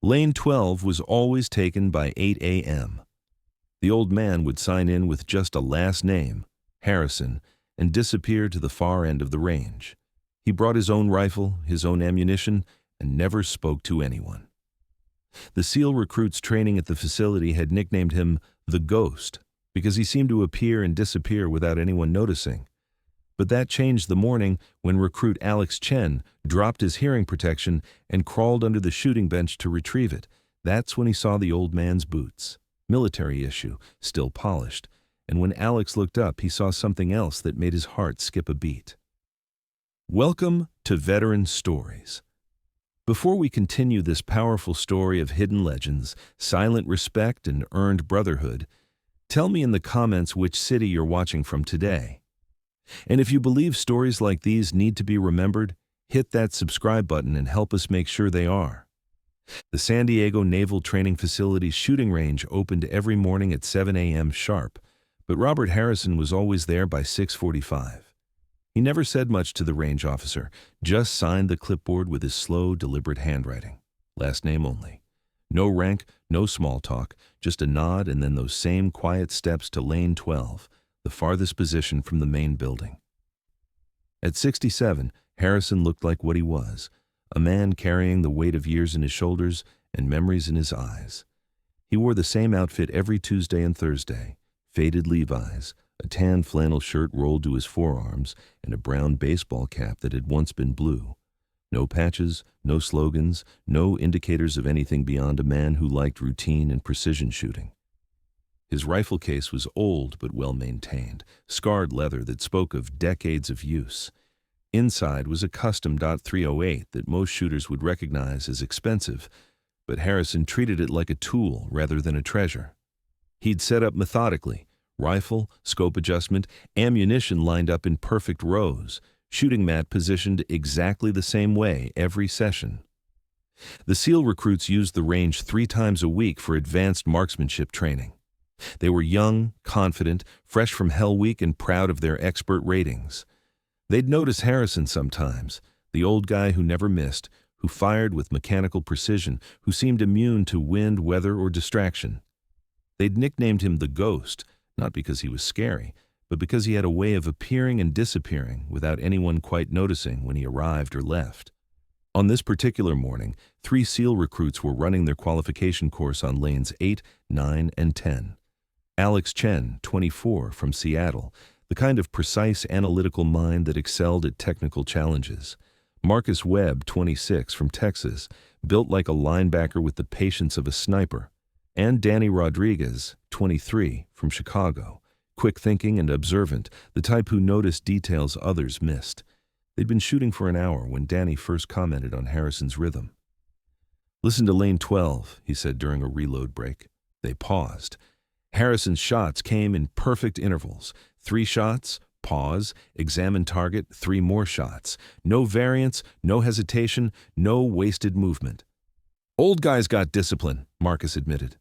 Lane 12 was always taken by 8 a.m. The old man would sign in with just a last name, Harrison, and disappear to the far end of the range. He brought his own rifle, his own ammunition, and never spoke to anyone. The SEAL recruits training at the facility had nicknamed him the Ghost because he seemed to appear and disappear without anyone noticing. But that changed the morning when recruit Alex Chen dropped his hearing protection and crawled under the shooting bench to retrieve it. That's when he saw the old man's boots. Military issue, still polished. And when Alex looked up, he saw something else that made his heart skip a beat. Welcome to Veteran Stories. Before we continue this powerful story of hidden legends, silent respect, and earned brotherhood, tell me in the comments which city you're watching from today. And if you believe stories like these need to be remembered, hit that subscribe button and help us make sure they are. The San Diego Naval Training Facility's shooting range opened every morning at 7 a.m. sharp, but Robert Harrison was always there by 6:45. He never said much to the range officer, just signed the clipboard with his slow, deliberate handwriting. Last name only. No rank, no small talk, just a nod and then those same quiet steps to lane 12, the farthest position from the main building. At 67, Harrison looked like what he was, a man carrying the weight of years in his shoulders and memories in his eyes. He wore the same outfit every Tuesday and Thursday, faded Levi's, a tan flannel shirt rolled to his forearms, and a brown baseball cap that had once been blue. No patches, no slogans, no indicators of anything beyond a man who liked routine and precision shooting. His rifle case was old but well-maintained, scarred leather that spoke of decades of use. Inside was a custom .308 that most shooters would recognize as expensive, but Harrison treated it like a tool rather than a treasure. He'd set up methodically, rifle, scope adjustment, ammunition lined up in perfect rows, shooting mat positioned exactly the same way every session. The SEAL recruits used the range 3 times a week for advanced marksmanship training. They were young, confident, fresh from Hell Week and proud of their expert ratings. They'd notice Harrison sometimes, the old guy who never missed, who fired with mechanical precision, who seemed immune to wind, weather, or distraction. They'd nicknamed him the Ghost, not because he was scary, but because he had a way of appearing and disappearing without anyone quite noticing when he arrived or left. On this particular morning, 3 SEAL recruits were running their qualification course on lanes 8, 9, and 10. Alex Chen, 24, from Seattle, the kind of precise analytical mind that excelled at technical challenges. Marcus Webb, 26, from Texas, built like a linebacker with the patience of a sniper. And Danny Rodriguez, 23, from Chicago, quick-thinking and observant, the type who noticed details others missed. They'd been shooting for an hour when Danny first commented on Harrison's rhythm. "Listen to lane 12, he said during a reload break. They paused. Harrison's shots came in perfect intervals. 3 shots, pause, examine target, 3 more shots. No variance, no hesitation, no wasted movement. Old guy's got discipline, Marcus admitted.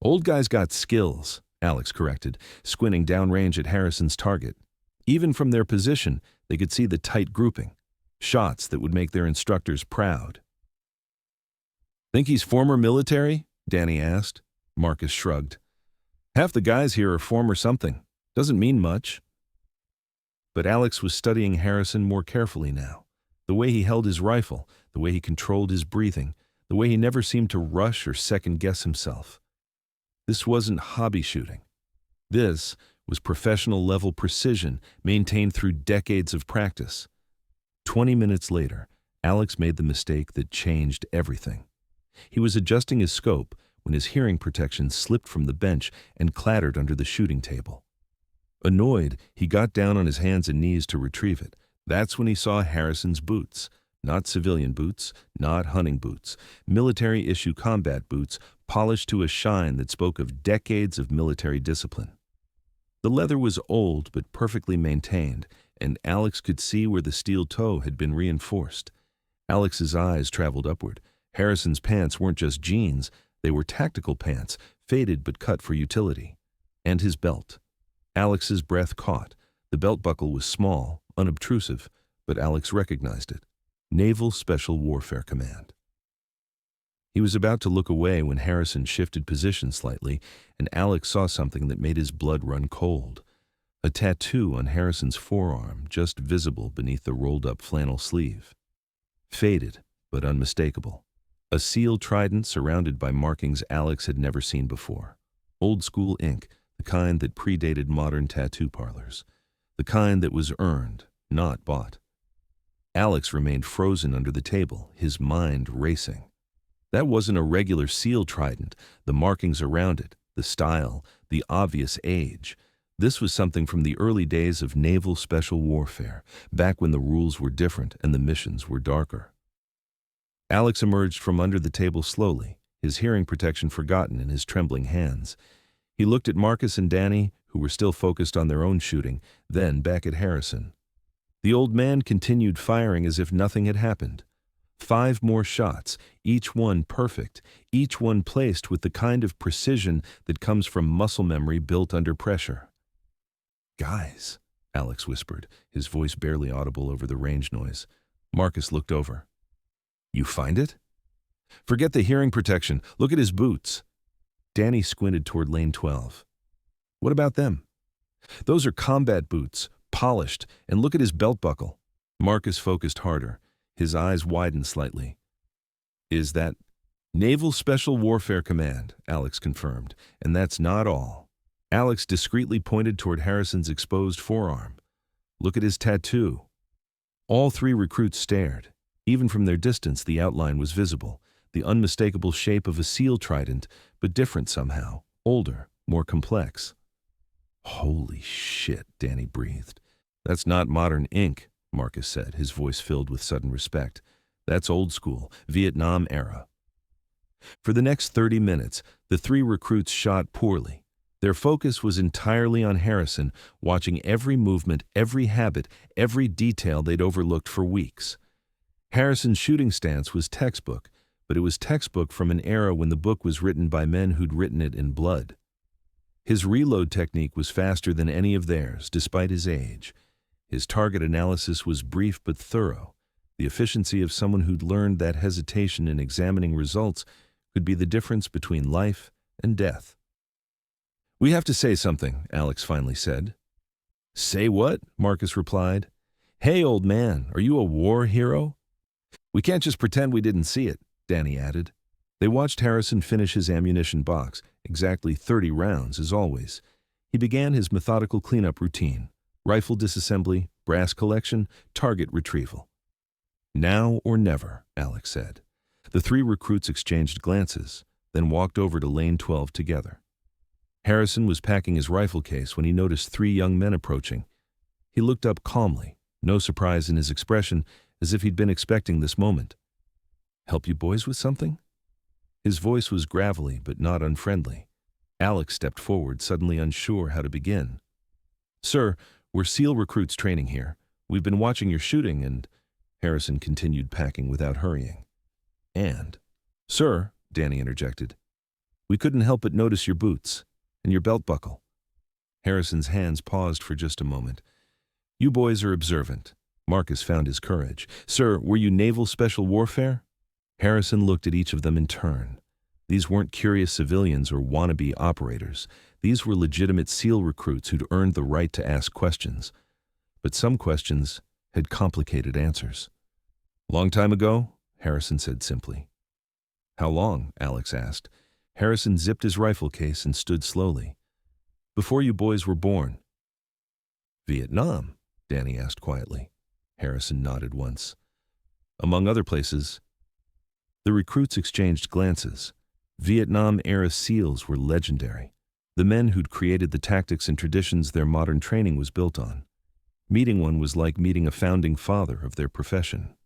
Old guy's got skills, Alex corrected, squinting downrange at Harrison's target. Even from their position, they could see the tight grouping. Shots that would make their instructors proud. Think he's former military? Danny asked. Marcus shrugged. Half the guys here are former something. Doesn't mean much. But Alex was studying Harrison more carefully now. The way he held his rifle, the way he controlled his breathing, the way he never seemed to rush or second-guess himself. This wasn't hobby shooting. This was professional-level precision maintained through decades of practice. 20 minutes later, Alex made the mistake that changed everything. He was adjusting his scope when his hearing protection slipped from the bench and clattered under the shooting table. Annoyed, he got down on his hands and knees to retrieve it. That's when he saw Harrison's boots. Not civilian boots, not hunting boots, military-issue combat boots polished to a shine that spoke of decades of military discipline. The leather was old but perfectly maintained, and Alex could see where the steel toe had been reinforced. Alex's eyes traveled upward. Harrison's pants weren't just jeans, they were tactical pants, faded but cut for utility. And his belt. Alex's breath caught. The belt buckle was small, unobtrusive, but Alex recognized it. Naval Special Warfare Command. He was about to look away when Harrison shifted position slightly, and Alex saw something that made his blood run cold. A tattoo on Harrison's forearm, just visible beneath the rolled-up flannel sleeve. Faded, but unmistakable. A seal trident surrounded by markings Alex had never seen before. Old-school ink, the kind that predated modern tattoo parlors. The kind that was earned, not bought. Alex remained frozen under the table, his mind racing. That wasn't a regular seal trident, the markings around it, the style, the obvious age. This was something from the early days of naval special warfare, back when the rules were different and the missions were darker. Alex emerged from under the table slowly, his hearing protection forgotten in his trembling hands. He looked at Marcus and Danny, who were still focused on their own shooting, then back at Harrison. The old man continued firing as if nothing had happened. 5 more shots, each one perfect, each one placed with the kind of precision that comes from muscle memory built under pressure. "Guys," Alex whispered, his voice barely audible over the range noise. Marcus looked over. "You find it?" "Forget the hearing protection. Look at his boots." Danny squinted toward lane 12. "What about them?" "Those are combat boots, polished, and look at his belt buckle." Marcus focused harder. His eyes widened slightly. "Is that Naval Special Warfare Command?" Alex confirmed. "And that's not all." Alex discreetly pointed toward Harrison's exposed forearm. "Look at his tattoo." All 3 recruits stared. Even from their distance, the outline was visible, the unmistakable shape of a seal trident, but different somehow, older, more complex. "Holy shit," Danny breathed. "That's not modern ink," Marcus said, his voice filled with sudden respect. "That's old school, Vietnam era." For the next 30 minutes, the 3 recruits shot poorly. Their focus was entirely on Harrison, watching every movement, every habit, every detail they'd overlooked for weeks. Harrison's shooting stance was textbook, but it was textbook from an era when the book was written by men who'd written it in blood. His reload technique was faster than any of theirs, despite his age. His target analysis was brief but thorough. The efficiency of someone who'd learned that hesitation in examining results could be the difference between life and death. "We have to say something," Alex finally said. "Say what?" Marcus replied. "Hey, old man, are you a war hero?" "We can't just pretend we didn't see it," Danny added. They watched Harrison finish his ammunition box, exactly 30 rounds, as always. He began his methodical cleanup routine: rifle disassembly, brass collection, target retrieval. "Now or never," Alex said. The 3 recruits exchanged glances, then walked over to lane 12 together. Harrison was packing his rifle case when he noticed 3 young men approaching. He looked up calmly, no surprise in his expression, as if he'd been expecting this moment. "Help you boys with something?" His voice was gravelly but not unfriendly. Alex stepped forward, suddenly unsure how to begin. "Sir, we're SEAL recruits training here. We've been watching your shooting and—" Harrison continued packing without hurrying. "And—" "Sir," Danny interjected, "we couldn't help but notice your boots. And your belt buckle." Harrison's hands paused for just a moment. "You boys are observant." Marcus found his courage. "Sir, were you Naval Special Warfare?" Harrison looked at each of them in turn. These weren't curious civilians or wannabe operators. These were legitimate SEAL recruits who'd earned the right to ask questions. But some questions had complicated answers. "Long time ago?" Harrison said simply. "How long?" Alex asked. Harrison zipped his rifle case and stood slowly. "Before you boys were born." "Vietnam?" Danny asked quietly. Harrison nodded once. "Among other places." The recruits exchanged glances. Vietnam-era SEALs were legendary. The men who'd created the tactics and traditions their modern training was built on. Meeting one was like meeting a founding father of their profession.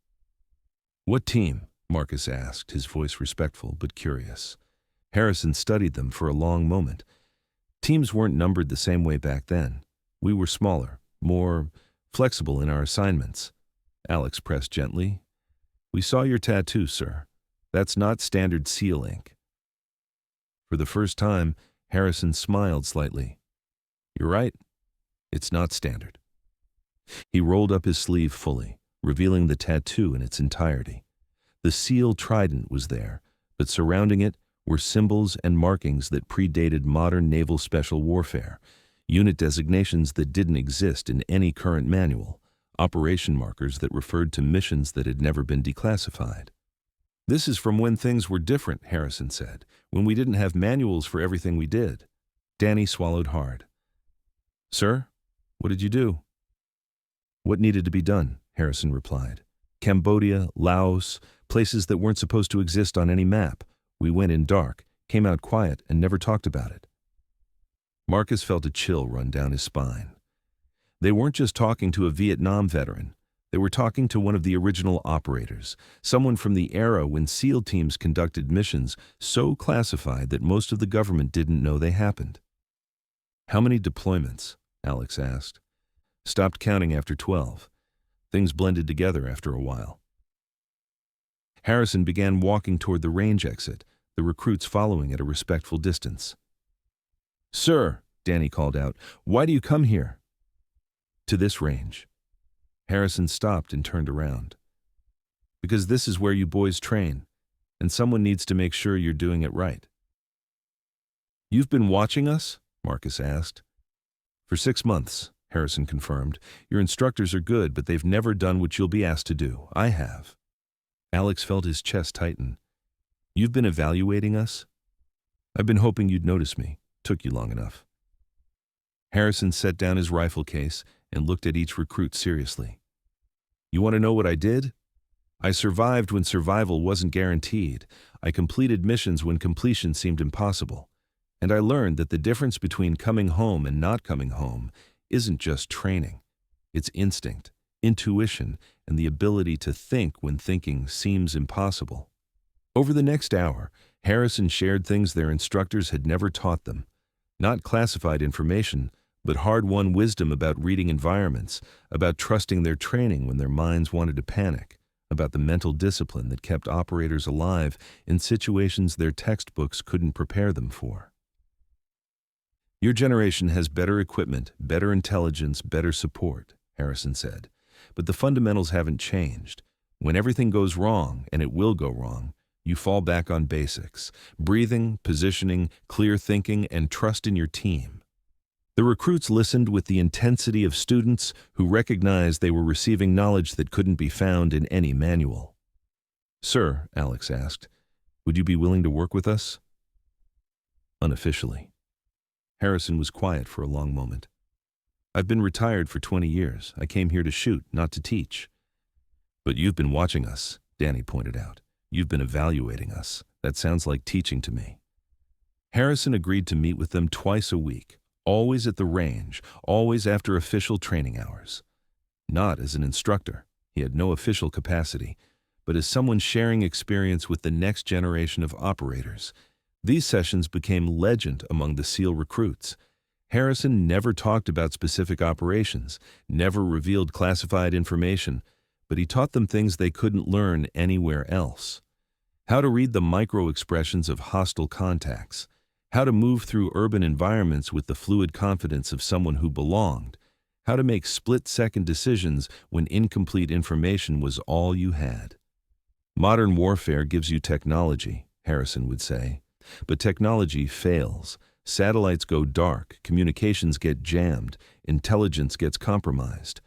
"What team?" Marcus asked, his voice respectful but curious. Harrison studied them for a long moment. Teams weren't numbered the same way back then. We were smaller, more flexible in our assignments. Alex pressed gently. "We saw your tattoo, sir. That's not standard SEAL ink." For the first time, Harrison smiled slightly. "You're right. It's not standard." He rolled up his sleeve fully, revealing the tattoo in its entirety. The SEAL trident was there, but surrounding it were symbols and markings that predated modern naval special warfare, unit designations that didn't exist in any current manual, operation markers that referred to missions that had never been declassified. "This is from when things were different," Harrison said, "when we didn't have manuals for everything we did." Danny swallowed hard. "Sir, what did you do?" "What needed to be done," Harrison replied. "Cambodia, Laos, places that weren't supposed to exist on any map. We went in dark, came out quiet, and never talked about it." Marcus felt a chill run down his spine. They weren't just talking to a Vietnam veteran. They were talking to one of the original operators, someone from the era when SEAL teams conducted missions so classified that most of the government didn't know they happened. "How many deployments?" Alex asked. "Stopped counting after 12. Things blended together after a while." Harrison began walking toward the range exit, the recruits following at a respectful distance. "Sir," Danny called out, "why do you come here?" "To this range." Harrison stopped and turned around. "Because this is where you boys train, and someone needs to make sure you're doing it right." "You've been watching us?" Marcus asked. "For 6 months," Harrison confirmed. "Your instructors are good, but they've never done what you'll be asked to do. I have." Alex felt his chest tighten. "You've been evaluating us?" "I've been hoping you'd notice me. Took you long enough." Harrison set down his rifle case and looked at each recruit seriously. "You want to know what I did? I survived when survival wasn't guaranteed. I completed missions when completion seemed impossible. And I learned that the difference between coming home and not coming home isn't just training. It's instinct, intuition, and the ability to think when thinking seems impossible." Over the next hour, Harrison shared things their instructors had never taught them. Not classified information, but hard-won wisdom about reading environments, about trusting their training when their minds wanted to panic, about the mental discipline that kept operators alive in situations their textbooks couldn't prepare them for. "Your generation has better equipment, better intelligence, better support," Harrison said. "But the fundamentals haven't changed. When everything goes wrong, and it will go wrong, you fall back on basics: breathing, positioning, clear thinking, and trust in your team." The recruits listened with the intensity of students who recognized they were receiving knowledge that couldn't be found in any manual. "Sir," Alex asked, "would you be willing to work with us?" Unofficially. Harrison was quiet for a long moment. "I've been retired for 20 years. I came here to shoot, not to teach." "But you've been watching us," Danny pointed out. "You've been evaluating us. That sounds like teaching to me." Harrison agreed to meet with them twice a week, always at the range, always after official training hours. Not as an instructor, he had no official capacity, but as someone sharing experience with the next generation of operators. These sessions became legend among the SEAL recruits. Harrison never talked about specific operations, never revealed classified information, but he taught them things they couldn't learn anywhere else. How to read the micro-expressions of hostile contacts, how to move through urban environments with the fluid confidence of someone who belonged, how to make split-second decisions when incomplete information was all you had. "Modern warfare gives you technology," Harrison would say, "but technology fails. Satellites go dark, communications get jammed, intelligence gets compromised.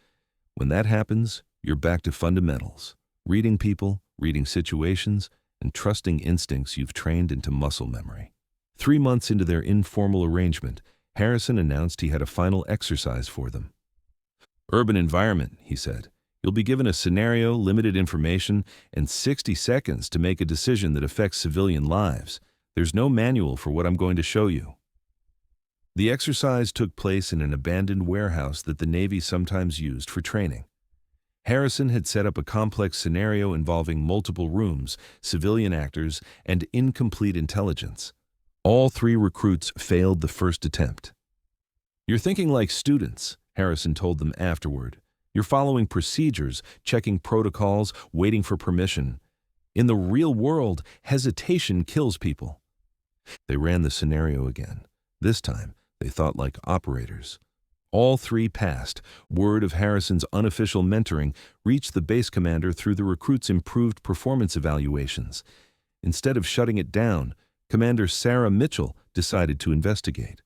When that happens, you're back to fundamentals: reading people, reading situations, and trusting instincts you've trained into muscle memory." 3 months into their informal arrangement, Harrison announced he had a final exercise for them. "Urban environment," he said. "You'll be given a scenario, limited information, and 60 seconds to make a decision that affects civilian lives. There's no manual for what I'm going to show you." The exercise took place in an abandoned warehouse that the Navy sometimes used for training. Harrison had set up a complex scenario involving multiple rooms, civilian actors, and incomplete intelligence. All 3 recruits failed the first attempt. "You're thinking like students," Harrison told them afterward. "You're following procedures, checking protocols, waiting for permission. In the real world, hesitation kills people." They ran the scenario again. This time, they thought like operators. All 3 passed. Word of Harrison's unofficial mentoring reached the base commander through the recruits' improved performance evaluations. Instead of shutting it down, Commander Sarah Mitchell decided to investigate.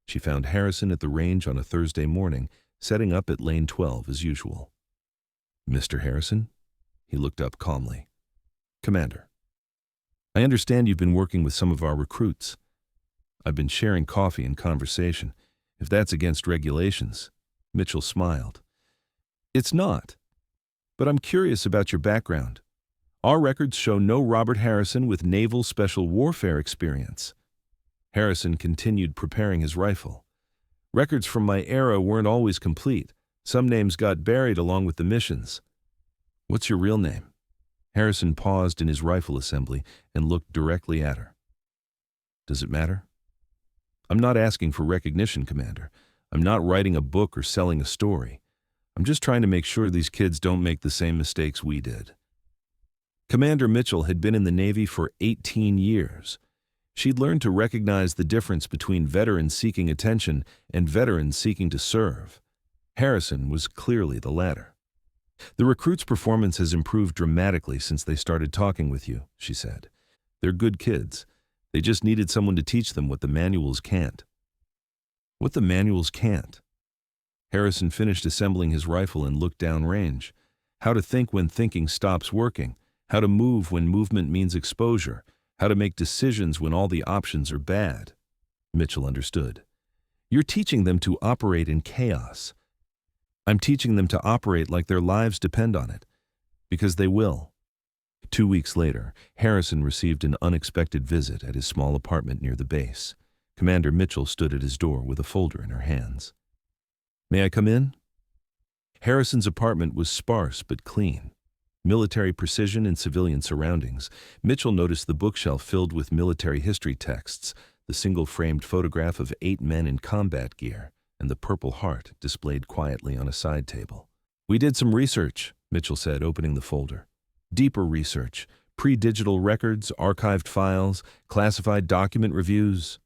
She found Harrison at the range on a Thursday morning, setting up at lane 12 as usual. "Mr. Harrison?" He looked up calmly. "Commander, I understand you've been working with some of our recruits. I've been sharing coffee and conversation. If that's against regulations." Mitchell smiled. "It's not. But I'm curious about your background. Our records show no Robert Harrison with naval special warfare experience." Harrison continued preparing his rifle. "Records from my era weren't always complete. Some names got buried along with the missions." "What's your real name?" Harrison paused in his rifle assembly and looked directly at her. "Does it matter?" "I'm not asking for recognition, Commander. I'm not writing a book or selling a story. I'm just trying to make sure these kids don't make the same mistakes we did." Commander Mitchell had been in the Navy for 18 years. She'd learned to recognize the difference between veterans seeking attention and veterans seeking to serve. Harrison was clearly the latter. "The recruits' performance has improved dramatically since they started talking with you," she said. "They're good kids. They just needed someone to teach them what the manuals can't." "What the manuals can't?" Harrison finished assembling his rifle and looked downrange. How to think when thinking stops working. How to move when movement means exposure. How to make decisions when all the options are bad. Mitchell understood. "You're teaching them to operate in chaos." "I'm teaching them to operate like their lives depend on it. Because they will." 2 weeks later, Harrison received an unexpected visit at his small apartment near the base. Commander Mitchell stood at his door with a folder in her hands. "May I come in?" Harrison's apartment was sparse but clean. Military precision in civilian surroundings. Mitchell noticed the bookshelf filled with military history texts, the single-framed photograph of 8 men in combat gear, and the Purple Heart displayed quietly on a side table. "We did some research," Mitchell said, opening the folder. "Deeper research, pre-digital records, archived files, classified document reviews."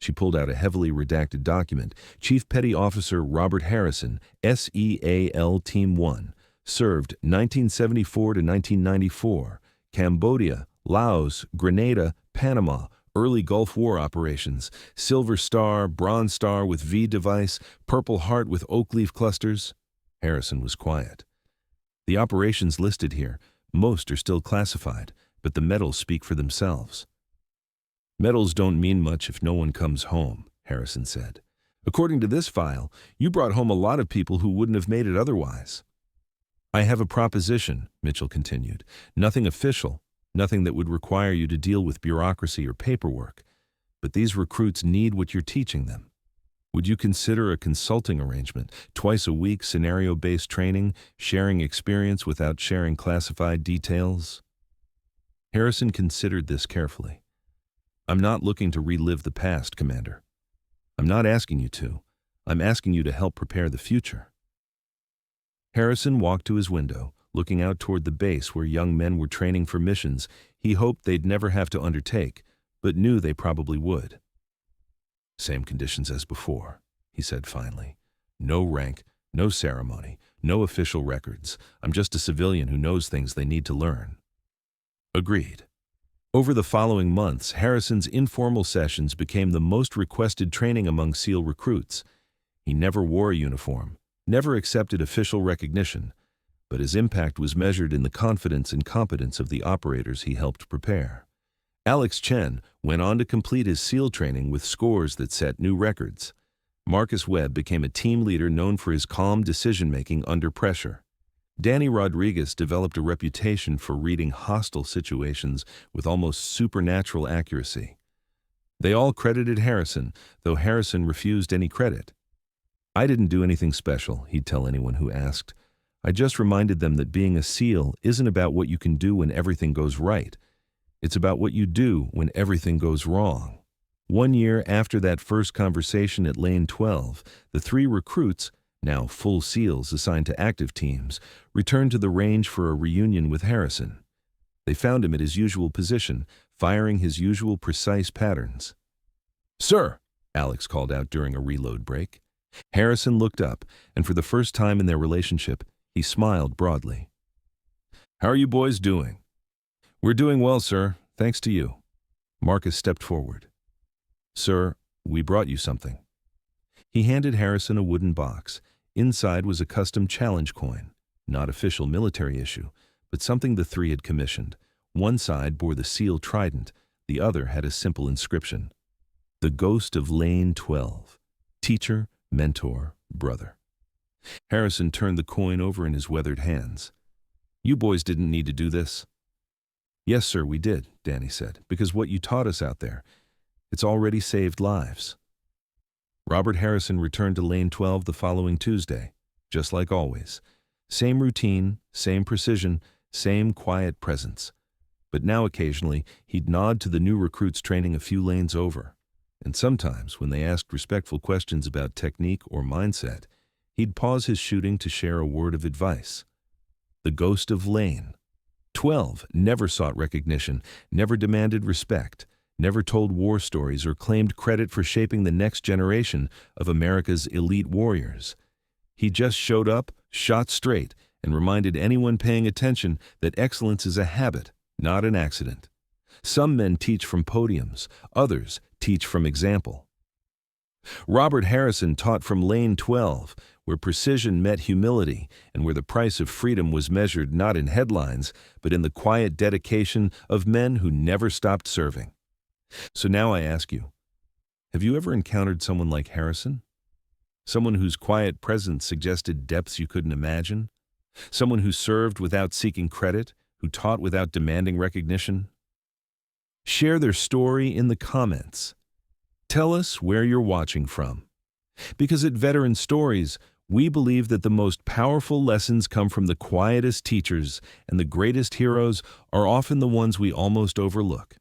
She pulled out a heavily redacted document. "Chief Petty Officer Robert Harrison, SEAL Team 1, served 1974 to 1994, Cambodia, Laos, Grenada, Panama, early Gulf War operations, Silver Star, Bronze Star with V device, Purple Heart with oak leaf clusters." Harrison was quiet. "The operations listed here, most are still classified, but the medals speak for themselves." "Medals don't mean much if no one comes home," Harrison said. "According to this file, you brought home a lot of people who wouldn't have made it otherwise." "I have a proposition," Mitchell continued. "Nothing official, nothing that would require you to deal with bureaucracy or paperwork. But these recruits need what you're teaching them. Would you consider a consulting arrangement, twice a week scenario-based training, sharing experience without sharing classified details?" Harrison considered this carefully. "I'm not looking to relive the past, Commander. I'm not asking you to. I'm asking you to help prepare the future." Harrison walked to his window, looking out toward the base where young men were training for missions he hoped they'd never have to undertake, but knew they probably would. "Same conditions as before," he said finally. "No rank, no ceremony, no official records. I'm just a civilian who knows things they need to learn." Agreed. Over the following months, Harrison's informal sessions became the most requested training among SEAL recruits. He never wore a uniform, never accepted official recognition, but his impact was measured in the confidence and competence of the operators he helped prepare. Alex Chen went on to complete his SEAL training with scores that set new records. Marcus Webb became a team leader known for his calm decision-making under pressure. Danny Rodriguez developed a reputation for reading hostile situations with almost supernatural accuracy. They all credited Harrison, though Harrison refused any credit. "I didn't do anything special," he'd tell anyone who asked. "I just reminded them that being a SEAL isn't about what you can do when everything goes right. It's about what you do when everything goes wrong." 1 year after that first conversation at Lane 12, the 3 recruits, now full SEALs assigned to active teams, returned to the range for a reunion with Harrison. They found him at his usual position, firing his usual precise patterns. "Sir," Alex called out during a reload break. Harrison looked up, and for the first time in their relationship, he smiled broadly. "How are you boys doing?" We're doing well, sir, thanks to you. Marcus stepped forward. Sir, we brought you something. He handed Harrison a wooden box. Inside was a custom challenge coin, not official military issue, but something the three had commissioned. One side bore the seal trident, the other had a simple inscription. The ghost of Lane 12. Teacher, mentor, brother. Harrison turned the coin over in his weathered hands. You boys didn't need to do this. Yes, sir, we did, Danny said, because what you taught us out there, it's already saved lives. Robert Harrison returned to Lane 12 the following Tuesday, just like always. Same routine, same precision, same quiet presence. But now occasionally he'd nod to the new recruits training a few lanes over. And sometimes, when they asked respectful questions about technique or mindset, he'd pause his shooting to share a word of advice. The ghost of Lane 12 never sought recognition, never demanded respect, never told war stories or claimed credit for shaping the next generation of America's elite warriors. He just showed up, shot straight, and reminded anyone paying attention that excellence is a habit, not an accident. Some men teach from podiums, others teach from example. Robert Harrison taught from Lane 12, where precision met humility and where the price of freedom was measured not in headlines, but in the quiet dedication of men who never stopped serving. So now I ask you, have you ever encountered someone like Harrison? Someone whose quiet presence suggested depths you couldn't imagine? Someone who served without seeking credit, who taught without demanding recognition? Share their story in the comments. Tell us where you're watching from. Because at Veteran Stories, we believe that the most powerful lessons come from the quietest teachers, and the greatest heroes are often the ones we almost overlook.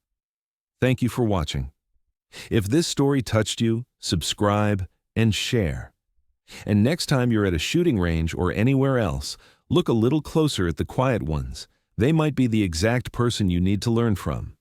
Thank you for watching. If this story touched you, subscribe and share. And next time you're at a shooting range or anywhere else, look a little closer at the quiet ones. They might be the exact person you need to learn from.